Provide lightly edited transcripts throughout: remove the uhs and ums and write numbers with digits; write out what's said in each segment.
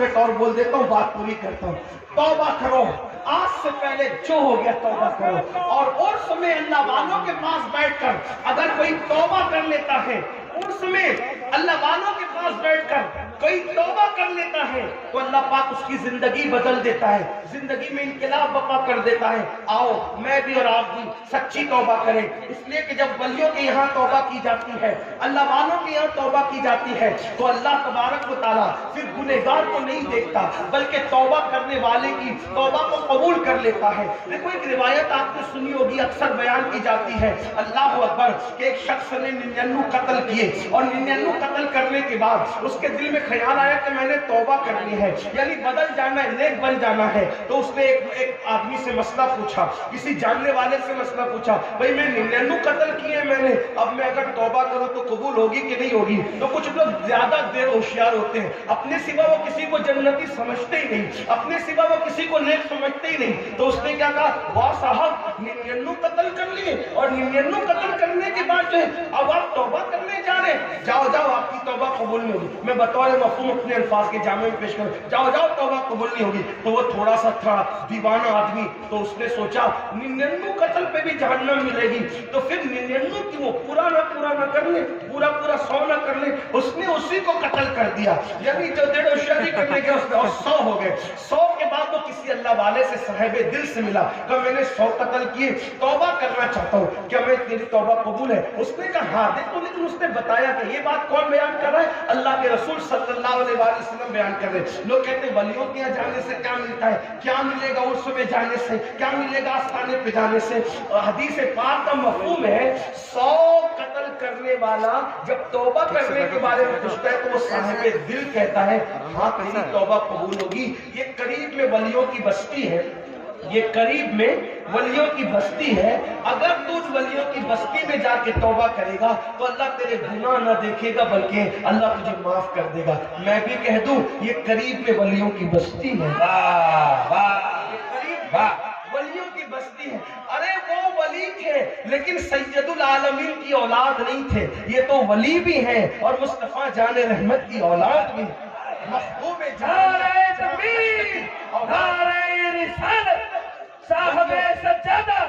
Minute और बोल देता हूँ, बात पूरी करता हूँ। तौबा करो, आज से पहले जो हो गया तौबा करो। और उर्स में अल्लाह वालों के पास बैठकर अगर कोई तौबा कर लेता है, उर्स में अल्लाह वालों के पास बैठकर कोई तौबा कर लेता है तो अल्लाह पाक उसकी जिंदगी बदल देता है, जिंदगी में इनकलाब बपा कर देता है। आओ मैं भी और आप भी सच्ची तौबा करें, इसलिए कि जब वलियों के यहाँ तौबा की जाती है, अल्लाह वालों के यहाँ तौबा की जाती है तो अल्लाह तबारक व तआला फिर गुनहगार को नहीं देखता बल्कि तौबा करने वाले की तौबा को कबूल कर लेता है। देखो एक रिवायत आपने सुनी होगी, अक्सर बयान की जाती है, अल्लाह अकबर, कि एक शख्स ने 99 कत्ल किए और 99 कत्ल करने के बाद उसके दिल में ख्याल आया कि मैंने तौबा करनी है, यानी बदल जाना है, नेक बन जाना है। तो उसने एक आदमी से मसला पूछा, किसी जानने वाले से मसला पूछा, भाई मैं 99 कत्ल किए मैंने, अब मैं अगर तौबा करूं तो कबूल होगी कि नहीं होगी? तो कुछ लोग ज्यादा देर होशियार होते हैं, अपने सिवा वो किसी को जन्नती समझते ही नहीं, अपने सिवा वो किसी को नेक समझते ही नहीं। तो उसने क्या कहा, वाह साहब 99 कत्ल कर लिए और 99 कत्ल करने के बाद जो है अब आप तौबा करने जा रहे हैं, जाओ जाओ आपकी तौबा कबूल नहीं होगी। मैं बतौर मफहूम अपने अल्फाज के जामे में पेश करूं, जाओ जाओ तौबा कबूल नहीं होगी। तो वो थोड़ा सा था दीवाना आदमी, तो उसने सोचा 99 कत्ल पे भी जहन्नम मिलेगी तो फिर 99 की वो पूरा ना कर ले, पूरा 100 ना कर ले, उसने उसी को कत्ल कर दिया, यानी जो 150 करने के उसने और 100 हो गए। 100 के बाद वो किसी अल्लाह वाले से साहिबे दिल से मिला, कहा मैंने 100 कत्ल किए, तौबा करना चाहता हूँ, क्या मैं तेरी तौबा कबूल है? उसने कहा हाँ। देखो लेकिन उसने बताया कि ये बात कौन बयान कर रहा है? अल्लाह के रसूल सल्लल्लाहु अलैहि वसल्लम बयान कर रहे हैं। लोग कहते हैं वलियों के यहाँ जाने से क्या मिलता है, क्या मिलेगा उर्स में जाने से, क्या मिलेगा आस्थाने पे जाने से? हदीस पाक का मफहूम है 100 कत्ल करने वाला जब तौबा करने के बारे में पूछता है तो वो साहिबे दिल कहता है हाँ तेरी तौबा कबूल होगी। ये करीब में वलियों की बस्ती है, ये करीब में वलियों की बस्ती है, अगर तू उस वलियों की बस्ती में जाके तौबा करेगा तो अल्लाह तेरे गुनाह ना देखेगा बल्कि अल्लाह तुझे माफ कर देगा। मैं भी कह दूं ये करीब में वलियों की बस्ती है, वाह वाह, करीब वाह वलियों की बस्ती है। अरे वो वली थे लेकिन सैयदुल आलमीन की औलाद नहीं थे, ये तो वली भी है और मुस्तफा जाने रहमत की औलाद भी है। महबूब जाने तकबीर और नारे रिसालत साहबे सज्जादा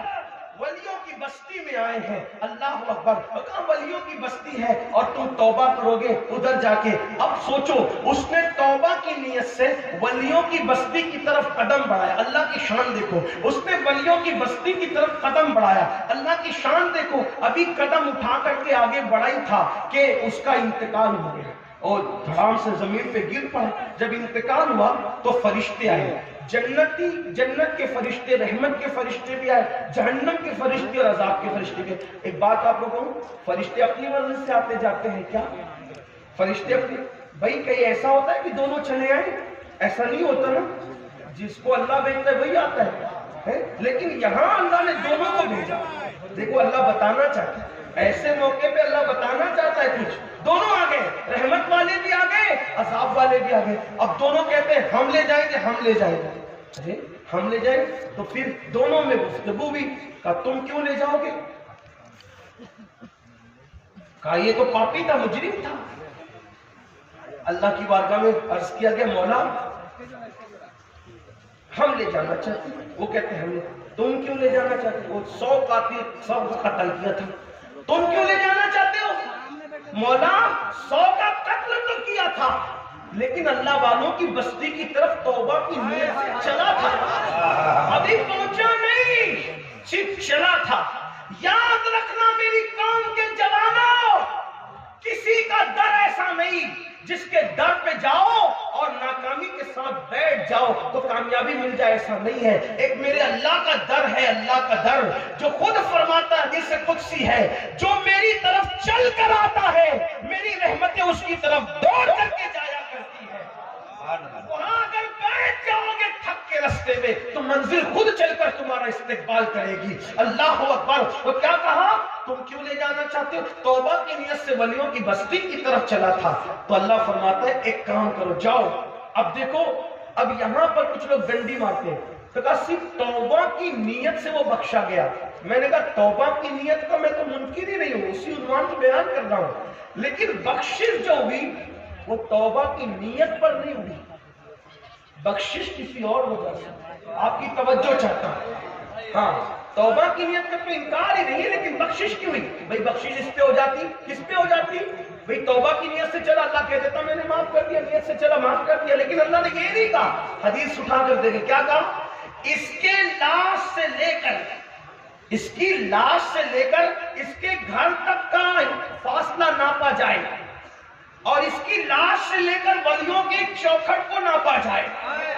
वलियों की बस्ती में आए हैं। अल्लाह अकबर, कहा वलियों की बस्ती है और तुम तौबा करोगे उधर जाके। अब सोचो उसने तौबा की नियत से वलियों की बस्ती की तरफ कदम बढ़ाया, अल्लाह की शान देखो, उसने वलियों की बस्ती की तरफ कदम बढ़ाया, अल्लाह की शान देखो। अभी कदम उठा करके आगे बढ़ा ही था कि उसका इंतकाल हो गया और धड़ाम से जमीन पे गिर पड़ा। जब इंतकाल हुआ तो फरिश्ते आए, जन्नत के फरिश्ते, रहमत के फरिश्ते भी आए, जहन्नम के फरिश्ते और अजाब के फरिश्ते भी। एक बात आप लोगों को, फरिश्ते अपनी मर्जी से आते जाते हैं क्या? फरिश्ते अपनी, भाई कहीं ऐसा होता है कि दोनों चले आए? ऐसा नहीं होता ना, जिसको अल्लाह भेजता है वही आता है? लेकिन यहाँ अल्लाह ने दोनों को भेजा। देखो अल्लाह बताना चाहता है, ऐसे मौके पे अल्लाह बताना चाहता है कुछ, दोनों आ गए, रहमत वाले भी आ गए, अजाब वाले भी आ गए। अब दोनों कहते हैं हम ले जाएंगे, हम ले जाएंगे। अरे हम ले जाएंगे तो फिर दोनों में गुफ्तगू भी, कहा तुम क्यों ले जाओगे? कहा ये तो पापी था, मुजरिम था। अल्लाह की बारगाह में अर्ज किया गया मौला हम ले जाना चाहते हैं। वो कहते हैं हम, तुम क्यों ले जाना चाहते हो? 100 कातिल 100 को कत्ल किया था, तुम क्यों ले जाना चाहते हो? मौला 100 का कत्ल तो किया था लेकिन अल्लाह वालों की बस्ती की तरफ तौबा की नीयत से चला था, अभी पहुंचा नहीं, सिर्फ चला था। याद रखना मेरी कौम के जवानों, किसी का डर ऐसा नहीं जिसके डर पे जाओ और नाकामी के साथ बैठ जाओ तो कामयाबी मिल जाए, ऐसा नहीं है। एक मेरे अल्लाह का डर है, अल्लाह का डर जो खुद फरमाता है, जिससे कुदसी है, जो मेरी तरफ चल कर आता है मेरी रहमतें उसकी तरफ दौड़ करके जाया करती है। वहां अगर बैठ जाओगे थक के रास्ते में तो मंजिल खुद चलकर तुम्हारा इस्तेकबाल करेगी। अल्लाह अकबर। तो क्या कहा, तुम क्यों ले जाना चाहते हो? तौबा की नियत से वलियों की बस्ती की तरफ चला था। तो अल्लाह फरमाता है एक काम करो, जाओ। अब देखो, अब यहां पर कुछ लोग डंडी मारते हैं, तो कहा सिर्फ तौबा की नियत से वो बख्शा गया। मैंने कहा तौबा की नियत का मैं तो मुनकिर ही नहीं हूं, उसी उन्वान को बयान कर रहा हूं, लेकिन बख्शिश जो हुई वो तौबा की नियत पर नहीं हुई। بخشش کسی اور وجہ سے آپ کی توجہ چاہتا ہوں. ہاں توبہ کی نیت کا تو انکار ہی نہیں ہے، لیکن بخشش کیوں ہوئی؟ بھئی بخشش اس پہ ہو جاتی، کس پہ ہو جاتی؟ بھئی توبہ کی نیت سے چلا اللہ کہہ دیتا میں نے معاف کر دیا، نیت سے چلا معاف کر دیا. لیکن اللہ نے یہ نہیں کہا. حدیث اٹھا کر دیکھیں کیا کہا؟ اس کی لاش سے لے کر اس کے گھر تک کا فاصلہ ناپا جائے، اور اس کی لاش سے لے کر ولیوں کی چوکھٹ کو ناپا جائے،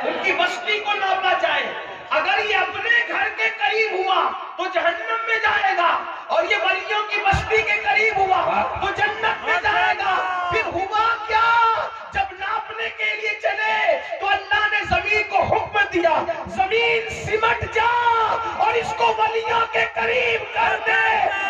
ان کی بستی کو ناپا جائے. اگر یہ اپنے گھر کے قریب ہوا تو جہنم میں جائے گا، اور یہ ولیوں کی بستی کے قریب ہوا تو جنت میں جائے گا. پھر ہوا کیا؟ جب ناپنے کے لیے چلے تو اللہ نے زمین کو حکم دیا، زمین سمٹ جا اور اس کو ولیوں کے قریب کر دے.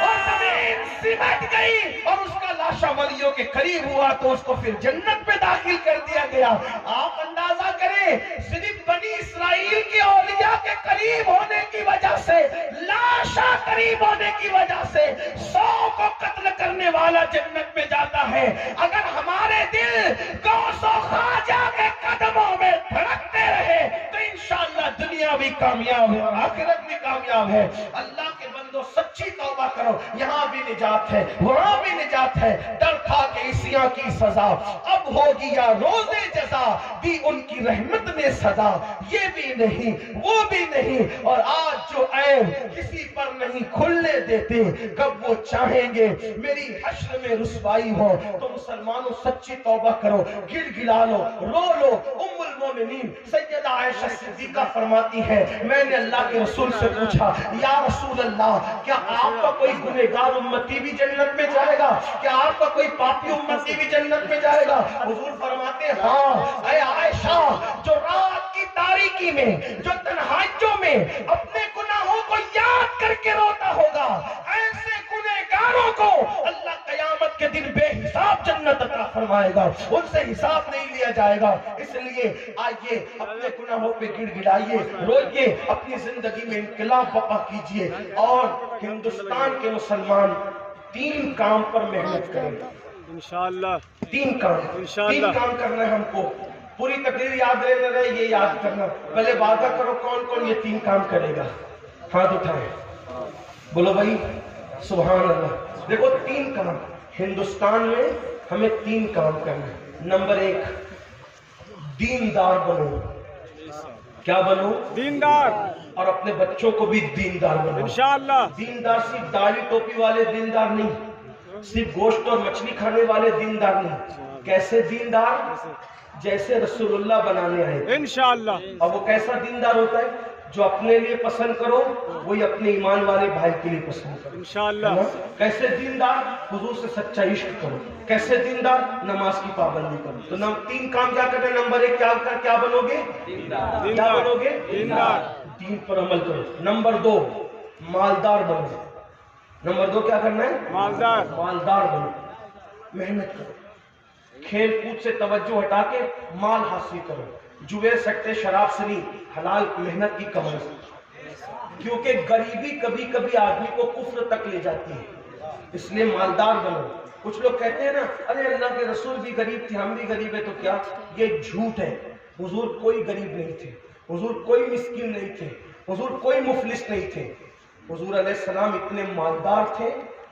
اور زمین سمٹ گئی اور اس کا لاشا ولیوں کے قریب ہوا تو اس کو پھر جنت میں داخل کر دیا گیا. آپ اندازہ کریں، صرف بنی اسرائیل کے اولیاء کے قریب ہونے کی وجہ سے، لاشا قریب ہونے کی وجہ سے 100 کو قتل کرنے والا جنت میں جاتا ہے. اگر ہمارے دل غوث و خواجہ کے قدموں میں دھڑکتے رہے تو انشاءاللہ دنیا بھی کامیاب ہے اور آخرت بھی کامیاب ہے. اللہ کے بندو سچی توبہ کرو. یہاں بھی نجات ہے، وہاں بھی نجات ہے. ڈر تھا کہ عیسیٰ کی سزا اب ہوگی یا روز جزا، دی ان کی رحمت نے سزا. یہ بھی نہیں وہ بھی نہیں، اور آج جو عیب کسی پر نہیں کھلنے دیتے، کب وہ چاہیں گے میری حشر میں رسوائی ہو. تو مسلمانوں سچی توبہ کرو، گڑ گڑا لو، رو لو. ام المومنین سیدہ عائشہ صدیقہ فرماتی ہے، میں نے اللہ کے رسول سے پوچھا یا رسول اللہ، کیا آپ کا کوئی گنہگار امتی بھی جنت میں جائے گا؟ کیا آپ کا کوئی پاپی امتی بھی جنت میں جائے گا؟ حضور فرماتے ہیں ہاں اے عائشہ، جو رات کی تاریکی میں، جو تنہائیوں میں اپنے گناہوں کو یاد کر کے روتا ہوگا، ایسے گنہگاروں کو اللہ قیامت کے دن بے حساب جنت عطا فرمائے گا، ان سے حساب نہیں لیا جائے گا. اس لیے آئیے اپنے گناہوں پہ گڑ گڑائیے، روئیے، اپنی زندگی میں انقلاب برپا کیجئے. اور ہندوستان کے مسلمان 3 کام پر محنت کریں. انشاءاللہ 3 کام کرنا ہے ہم کو. پوری تقریر یاد رہے، یہ یاد کرنا. پہلے وعدہ کرو کون کون یہ 3 کام کرے گا. ہاتھ اٹھائیں، بولو بھائی سبحان اللہ. دیکھو 3 کام ہندوستان میں ہمیں 3 کام کرنا ہے. نمبر 1، دیندار بنو. کیا بنو؟ دیندار. اور اپنے بچوں کو بھی دیندار بنو انشاءاللہ. دیندار صرف داڑھی ٹوپی والے دیندار نہیں، صرف گوشت اور مچھلی کھانے والے دیندار نہیں. کیسے دیندار؟ جیسے رسول اللہ بنانے آئے انشاءاللہ. اور وہ کیسا دیندار ہوتا ہے؟ جو اپنے لیے پسند کرو وہی اپنے ایمان والے بھائی کے لیے پسند کرو. انشاءاللہ. کیسے دیندار؟ حضور سے سچا عشق کرو. کیسے دیندار؟ نماز کی پابندی کرو. تو 3 کام کیا کرنا ہے؟ نمبر 1 کیا بنو گے؟ کیا بنو گے؟ دیندار. دین پر عمل کرو. نمبر 2، مالدار بنو. نمبر 2 کیا کرنا ہے؟ مالدار بنو. محنت کرو، کھیل کود سے توجہ ہٹا کے مال حاصل کرو. جوئے سکتے شراب سے نہیں، حلال محنت کی کمائی سے. کیونکہ غریبی کبھی کبھی آدمی کو کفر تک لے جاتی ہے. اس لیے مالدار بنو. کچھ لوگ کہتے ہیں نا ارے اللہ کے رسول بھی غریب تھے، ہم بھی غریب ہیں تو کیا؟ یہ جھوٹ ہے. حضور کوئی غریب نہیں تھے، حضور کوئی مسکین نہیں تھے، حضور کوئی مفلس نہیں تھے. حضور علیہ السلام اتنے مالدار تھے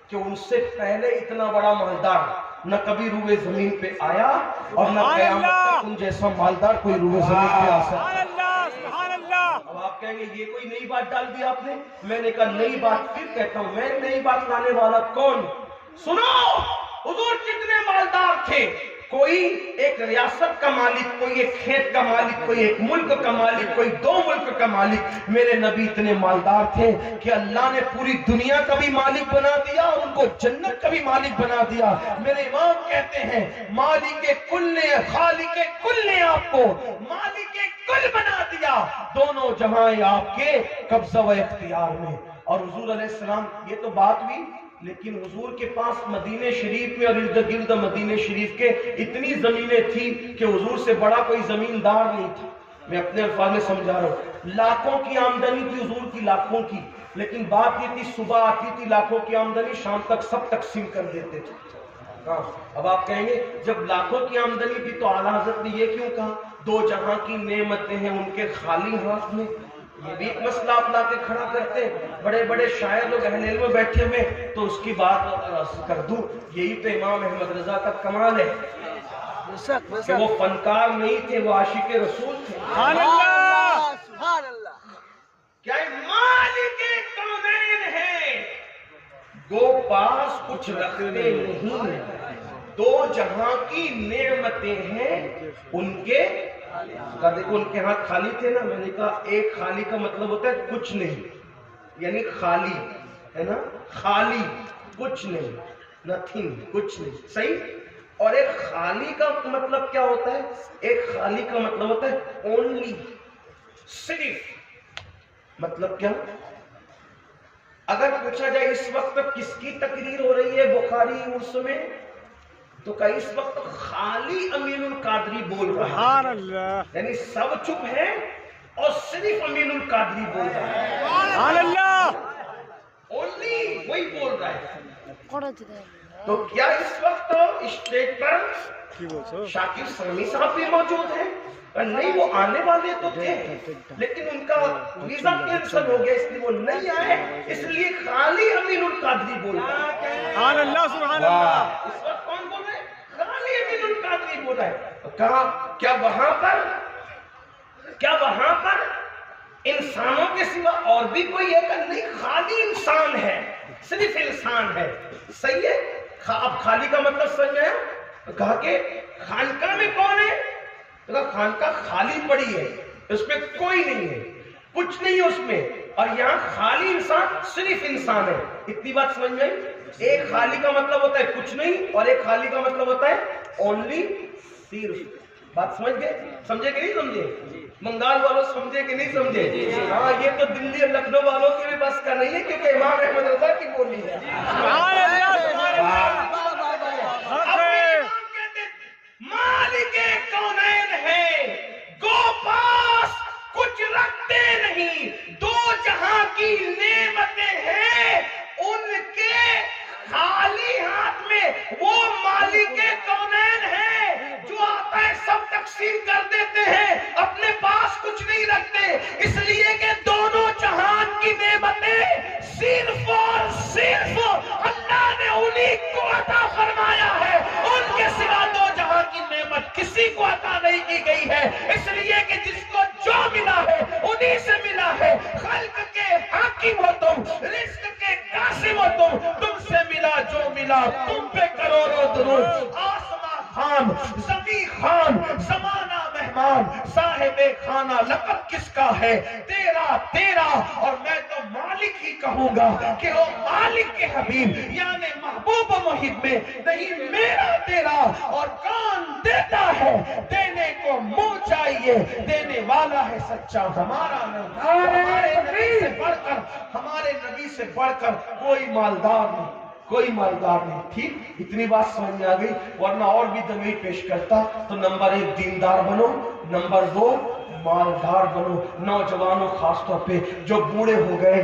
کہ ان سے پہلے اتنا بڑا مالدار نہ کبھی روئے زمین پہ آیا اور نہ قیامت تک ان جیسا مالدار کوئی روئے زمین پہ آ سکتا. اب آپ کہیں گے یہ کوئی نئی بات ڈال دی آپ نے. میں نے کہا نئی بات پھر کہتا ہوں، میں نئی بات لانے والا کون؟ سنو، حضور کتنے مالدار تھے. کوئی ایک ریاست کا مالک، کوئی ایک کھیت کا مالک، کوئی ایک ملک کا مالک، کوئی 2 ملک کا مالک. میرے نبی اتنے مالدار تھے کہ اللہ نے پوری دنیا کا بھی مالک بنا دیا اور ان کو جنت کا بھی مالک بنا دیا. میرے امام کہتے ہیں مالک کل نے، خالق کل نے آپ کو مالک کل بنا دیا. دونوں جہاں آپ کے قبضہ و اختیار میں. اور حضور علیہ السلام، یہ تو بات بھی، لیکن حضور کے پاس مدینہ شریف میں اور ارد گرد مدینہ شریف کے اتنی زمینیں تھی کہ حضور سے بڑا کوئی زمیندار نہیں تھا. میں اپنے الفاظ میں سمجھا رہا ہوں. لاکھوں کی آمدنی تھی حضور کی، لاکھوں کی. لیکن بات یہ تھی صبح آتی تھی لاکھوں کی آمدنی، شام تک سب تقسیم کر دیتے تھے. اب آپ کہیں گے جب لاکھوں کی آمدنی تھی تو اعلیٰ حضرت نے یہ کیوں کہا؟ دو جہاں کی نعمتیں ہیں ان کے خالی ہاتھ میں، یہ بھی ایک مسئلہ آپ لا کے کھڑا کرتے۔ بڑے بڑے شاعر لوگ اہل علم میں بیٹھے ہوئے تو اس کی بات کر دوں، یہی تو امام احمد رضا کا کمال ہے کہ وہ فنکار نہیں تھے، وہ عاشق رسول تھے۔ سبحان اللہ، سبحان اللہ۔ کیا مالک کونین ہے، دو پاس کچھ رکھتے نہیں، دو جہاں کی نعمتیں ہیں ان کے، دیکھو ان کے ہاتھ خالی تھے نا، میں نے کہا ایک خالی کا مطلب ہوتا ہے کچھ نہیں، یعنی خالی ہے نا، خالی کچھ نہیں، نتھنگ کچھ نہیں، صحیح۔ اور ایک خالی کا مطلب کیا ہوتا ہے؟ ایک خالی کا مطلب ہوتا ہے اونلی، صرف۔ مطلب کیا؟ اگر پوچھا جائے اس وقت کس کی تقریر ہو رہی ہے بخاری عرس میں، تو کہ اس وقت خالی امین القادری بول رہا سبحان ہے، اللہ، یعنی سب چپ ہیں اور صرف امین القادری بول رہا ہے، سبحان اللہ، اونلی وہی بول رہا ہے۔ تو کیا اس وقت اسٹیج پر کی بول سو شاکر سامی صاحب بھی موجود ہیں؟ نہیں، وہ آنے والے تو تھے لیکن ان کا ویزا کینسل ہو گیا، اس لیے وہ نہیں آئے، اس لیے خالی امین القادری بول رہا ہے۔ سبحان اللہ، سبحان اللہ، اس وقت کون بول رہے ہیں؟ خالی امین القادری بول رہا ہے۔ کہا کیا وہاں پر انسانوں کے سوا اور بھی کوئی ہے؟ کہ نہیں، خالی انسان ہے، صرف انسان ہے، صحیح ہے۔ اب خالی کا مطلب سمجھ میں آیا؟ کہا کہ خانقاہ میں کون ہے؟ کہا خانقاہ خالی پڑی ہے، اس میں کوئی نہیں ہے، کچھ نہیں ہے اس میں، اور یہاں خالی انسان صرف انسان ہے۔ اتنی بات سمجھ میں آئی؟ ایک خالی کا مطلب ہوتا ہے کچھ نہیں، اور ایک خالی کا مطلب ہوتا ہے اونلی، صرف۔ بات سمجھ گئے؟ سمجھے کہ نہیں سمجھے؟ بنگال والوں سمجھے کہ نہیں سمجھے؟ ہاں، یہ تو دلی اور لکھنؤ والوں کی بھی بس کا نہیں ہے، کیونکہ امام احمد رضا کی بولی ہے۔ سبحان اللہ، سبحان اللہ، مالک کونین ہے، دو پاس کچھ رکھتے نہیں، دو جہاں کی نعمتیں ہیں ان کے خالی ہاتھ میں، وہ مالک کونین ہے جو آتا ہے سب تقسیم کر دیتے ہیں، اپنے پاس کچھ نہیں رکھتے، اس لیے کہ دونوں جہان کی نعمتیں صرف اور صرف اللہ نے انہی کو عطا فرمایا ہے، ان کے سوا دو جہاں کی نعمت کسی کو عطا نہیں کی گئی ہے، اس لیے کہ جس کو جو ملا ہے انہی سے ملا ہے۔ خلق کے حاکم ہو تم، رزق کے قاسم ہو تم سے ملا جو ملا، تم پہ کروڑوں درود۔ آسمان خان، زمین خان، زمانہ مہمان، صاحب خانہ لقب کس کا ہے؟ تیرا، اور میں تو مالک ہی کہوں گا کہ وہ مالک کے حبیب یعنی محبوب و محب میں نہیں، میرا تیرا، اور کون دیتا ہے؟ دینے کو منہ چاہیے، دینے والا ہے سچا ہمارا نہیں، ہمارے نبی سے بڑھ کر کوئی مالدار نہیں، کوئی مالدار نہیں۔ ٹھیک، اتنی بات سمجھ میں آ گئی، ورنہ اور بھی دلیل پیش کرتا تو نمبر 1 دیندار بنو، نمبر 2 مالدار بنو۔ نوجوانوں خاص طور پہ جو بوڑھے ہو گئے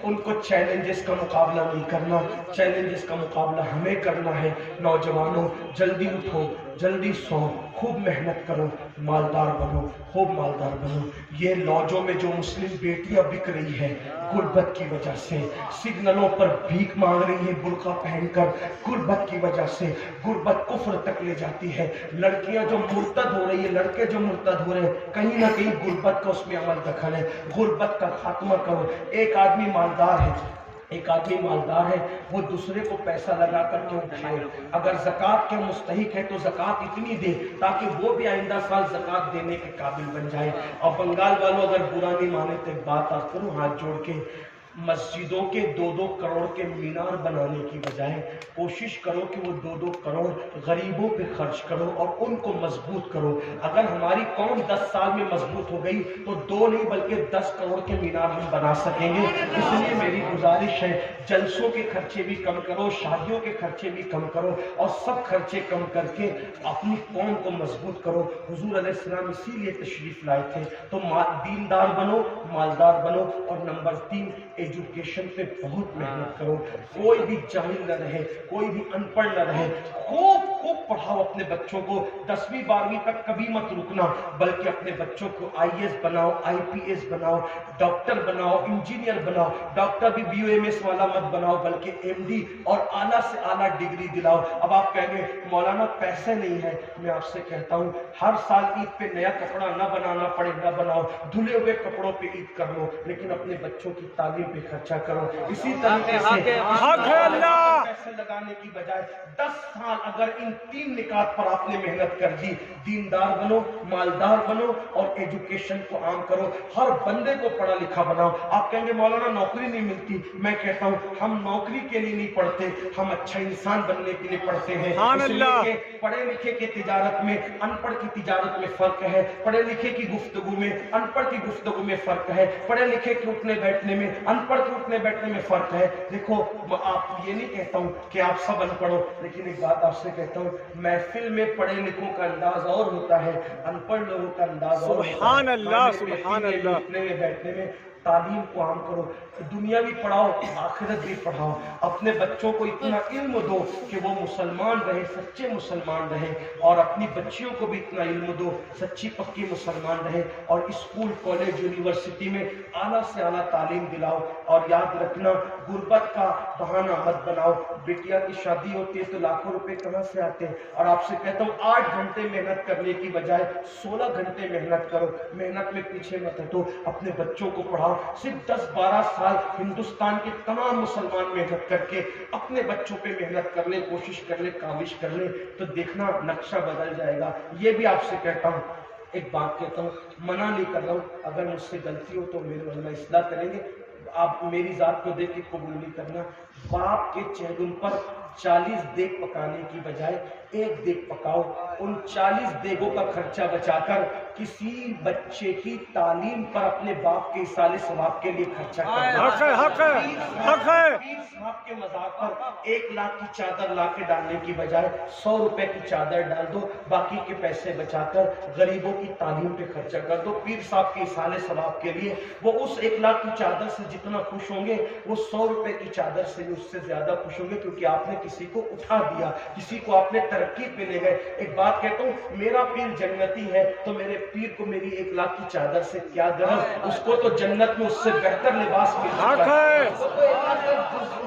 ان کو چیلنجز کا مقابلہ نہیں کرنا، چیلنجز کا مقابلہ ہمیں کرنا ہے۔ نوجوانوں جلدی اٹھو، جلدی سو، خوب محنت کرو، مالدار بنو، خوب مالدار بنو۔ یہ لوجوں میں جو مسلم بیٹیاں بک رہی ہے غربت کی وجہ سے، سگنلوں پر بھیک مانگ رہی ہے برقع پہن کر غربت کی وجہ سے، غربت کفر تک لے جاتی ہے۔ لڑکیاں جو مرتد ہو رہی ہے، لڑکے جو مرتد ہو رہے ہیں، کہیں نہ کہیں غربت کا اس میں عمل دخل ہے۔ غربت کا خاتمہ کرو۔ ایک آدمی مالدار ہے، وہ دوسرے کو پیسہ لگا کر کے اٹھائے، اگر زکوٰۃ کے مستحق ہے تو زکوٰۃ اتنی دے تاکہ وہ بھی آئندہ سال زکوٰۃ دینے کے قابل بن جائے۔ اور بنگال والوں اگر برا نہیں مانے تو ایک بات آپ کروں ہاتھ جوڑ کے، مسجدوں کے 2-2 کروڑ کے مینار بنانے کی بجائے کوشش کرو کہ وہ 2-2 کروڑ غریبوں پہ خرچ کرو اور ان کو مضبوط کرو۔ اگر ہماری قوم 10 سال میں مضبوط ہو گئی تو 2 نہیں بلکہ 10 کروڑ کے مینار ہم بنا سکیں گے۔ اس لیے میری گزارش ہے جلسوں کے خرچے بھی کم کرو، شادیوں کے خرچے بھی کم کرو، اور سب خرچے کم کر کے اپنی قوم کو مضبوط کرو۔ حضور علیہ السلام اسی لیے تشریف لائے تھے۔ تو دیندار بنو، مالدار بنو، اور نمبر 3 ایجوکیشن پہ بہت محنت کرو۔ کوئی بھی جاہل نہ رہے، کوئی بھی ان پڑھ نہ رہے، خوب पढ़ाओ अपने बच्चों को, 10वीं 12वीं तक कभी मत रुकना, बल्कि अपने बच्चों को IAS बनाओ, IPS बनाओ, डॉक्टर बनाओ, इंजीनियर बनाओ। डॉक्टर भी BOMS वाला मत बनाओ, बल्कि MD और आला से आला डिग्री दिलाओ। अब आप कहेंगे मौलाना पैसे नहीं है, मैं आपसे कहता हूँ हर साल ईद पे नया कपड़ा न बनाना पड़े, न बनाओ, धुले हुए कपड़ों पे ईद कर लो, लेकिन अपने बच्चों की तालीम पे खर्चा करो। इसी तरीके से हक है अल्लाह। पैसे लगाने की बजाय 10 साल अगर इन 3 निकात पर आपने मेहनत कर दी, दीनदार बनो, मालदार बनो और एजुकेशन को आम करो, हर बंदे को पढ़ा लिखा बनाओ। आप कहेंगे मौलाना नौकरी नहीं मिलती, मैं कहता हूँ हम नौकरी के लिए नहीं पढ़ते, हम अच्छा इंसान बनने के लिए पढ़ते हैं। इसलिए पढ़े लिखे के तिजारत में अनपढ़ की तिजारत में फर्क है, पढ़े लिखे की गुफ्तगू में अनपढ़ की गुफ्तगू में फर्क है, पढ़े लिखे के उठने बैठने में अनपढ़ के उठने बैठने में फर्क है। देखो आप ये नहीं कहता हूँ कि आप सब अनपढ़ हो, लेकिन एक बात आपसे कहता हूँ, महफिल में पढ़े लिखों का अंदाज और होता है, अनपढ़ लोगों का अंदाज और होता है। सुभान अल्लाह, सुभान अल्लाह। उठने में बैठने में तालीम को आम करो, दुनिया भी पढ़ाओ, आखिरत भी पढ़ाओ। अपने बच्चों को इतना इल्म दो कि वो मुसलमान रहे, सच्चे मुसलमान रहे, और अपनी बच्चियों को भी इतना इल्म दो, सच्ची पक्की मुसलमान रहे, और स्कूल कॉलेज यूनिवर्सिटी में आला से आला तालीम दिलाओ। और याद रखना, गुर्बत का बहाना मत बनाओ। बेटिया की शादी होती है तो लाखों रुपए कहाँ से आते हैं, और आपसे कहता हूँ 8 घंटे मेहनत करने की बजाय 16 घंटे मेहनत करो। मेहनत में पीछे मत हटो, अपने बच्चों को पढ़ाओ। सिर्फ 10-12 साल हिंदुस्तान के तमाम मुसलमान मेहनत करके अपने बच्चों पे मेहनत कर ले, कोशिश कर ले, काविश कर ले, तो देखना नक्शा बदल जाएगा। ये भी आपसे कहता हूँ, एक बात कहता हूँ, मना नहीं कर रहा हूँ, अगर मुझसे गलती हो तो मेरे उलमा इस्लाह करेंगे, आप मेरी जात को देख के कबूल नहीं करना। बाप के चेहरे पर 40 देग पकाने की बजाय 1 देग पकाओ। उन 40 देगों का खर्चा बचाकर किसी बच्चे की तालीम पर अपने बाप के इसाले सवाब के लिए खर्चा करो। हक है, हक है, हक है। पीर साहब के मज़ार पर 1 लाख की चादर ला के डालने की बजाय 100 रुपए की चादर डाल दो, बाकी के पैसे बचाकर गरीबों की तालीम पे खर्चा कर दो। पीर साहब के इसाले सवाब के लिए वो उस 1 लाख की चादर से जितना खुश होंगे, वो 100 रुपए की चादर से भी उससे ज्यादा खुश होंगे, क्योंकि आपने किसी को उठा दिया, किसी को आपने तरक्की पे ले गए। एक बात कहता हूँ, मेरा पीर जन्नती है तो मेरे पीर को मेरी 1 लाख की चादर से क्या गरज, उसको तो जन्नत में उससे बेहतर लिबास मिल चुका है,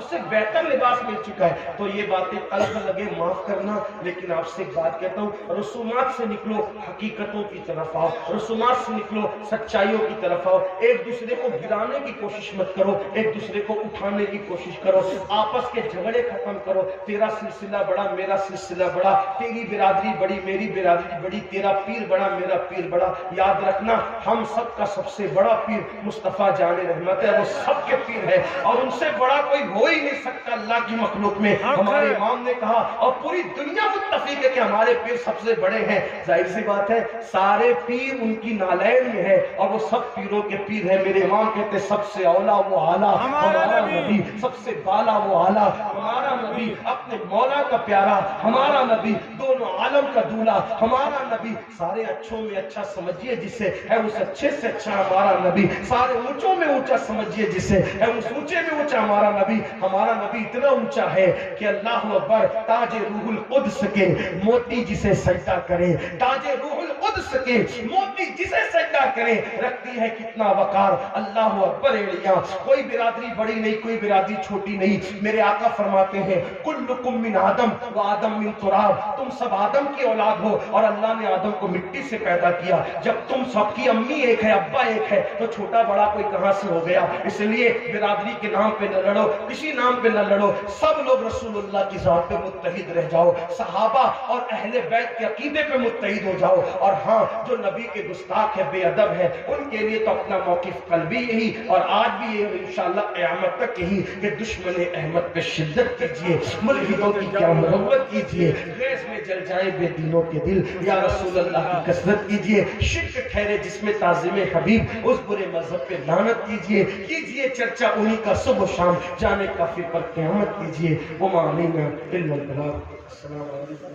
उससे बेहतर लिबास मिल चुका है। तो ये बातें तल्ख लगे माफ करना, लेकिन आपसे एक बात कहता हूँ, रसूमात से निकलो, हकीकतों की तरफ आओ, रसूमात से निकलो, सच्चाइयों की तरफ आओ। एक दूसरे को गिराने की कोशिश मत करो, एक दूसरे को उठाने की कोशिश करो, आपस के झगड़े खत्म करो। तेरा सिलसिला बड़ा, मेरा सिलसिला बड़ा, तेरी बिरादरी बड़ी, मेरी बिरादरी बड़ी, तेरा पीर बड़ा, मेरा पीर बड़ा। याद रखना, हम सब का सबसे बड़ा पीर मुस्तफा जाने रहमत है, वो सबके पीर है, और उनसे बड़ा कोई हो ही नहीं सकता अल्लाह की मखलूक में। हमारे इमाम ने कहा, और पूरी दुनिया मुत्तफिक है कि हमारे पीर सबसे बड़े हैं। जाहिर सी बात है, सारे पीर उनकी नालैन में है, और वो सब पीरों के पीर है। मेरे इमाम कहते सबसे औला वो आला हमारा नबी, सबसे बाला वो आला हमारा नबी, अपने मौला का प्यारा हमारा नबी, दोनों आलम का दूल्हा हमारा नबी। सारे अच्छों में अच्छा समझिए जिसे, है उस अच्छे से अच्छा हमारा नबी। सारे ऊंचों में ऊंचा समझिए जिसे, है उस ऊंचे में ऊंचा हमारा नबी। हमारा नबी इतना ऊंचा है कि अल्लाह अकबर, ताजे रूहुल कुद्स के मोती जिसे सजदा करे, ताजे रूहुल कुद्स के मोती जिसे सजदा करे, रखती है कितना वकार। अल्लाह अकबर एड़िया, कोई बिरादरी बड़ी नहीं, कोई बिरादरी छोटी नहीं। मेरे आका फरमाते हैं, कुल्लुकुम मिन आदम व आदम मिन तुराब, तुम सब आदम की औलाद हो, और अल्लाह ने आदम को मिट्टी से पैदा किया। जब तुम सबकी अम्मी एक है, अब्बा एक है, तो छोटा बड़ा कोई कहां से हो गया। इसलिए बिरादरी के नाम पे न लड़ो, किसी नाम पे न लड़ो, सब लोग रसूलुल्लाह की ज़ात पे मुत्तहिद रह जाओ, सहाबा और अहले बैत के अकीदे पे मुत्तहिद हो जाओ। और हाँ, जो नबी के गुस्ताख है, बेअदब है, उनके लिए तो अपना मौकिफ कल भी यही और आज भी ये इंशाअल्लाह क़यामत तक यही कि दुश्मन अहमद पे शिद्दत कीजिए, मुल्हिदों की क्या मोहब्बत कीजिए, गैस में जल जाए बेदीनों के दिल, या रसूल अल्लाह की कसरत कीजिए, शिर्क ठहरे जिसमें ताज़िम हबीब, उस बुरे मजहब पे लानत कीजिए चर्चा उन्हीं का सुबह शाम, जाने काफिर पर क़यामत कीजिए। वो मालीना इल्लल बलाग। अस्सलाम वालेकुम।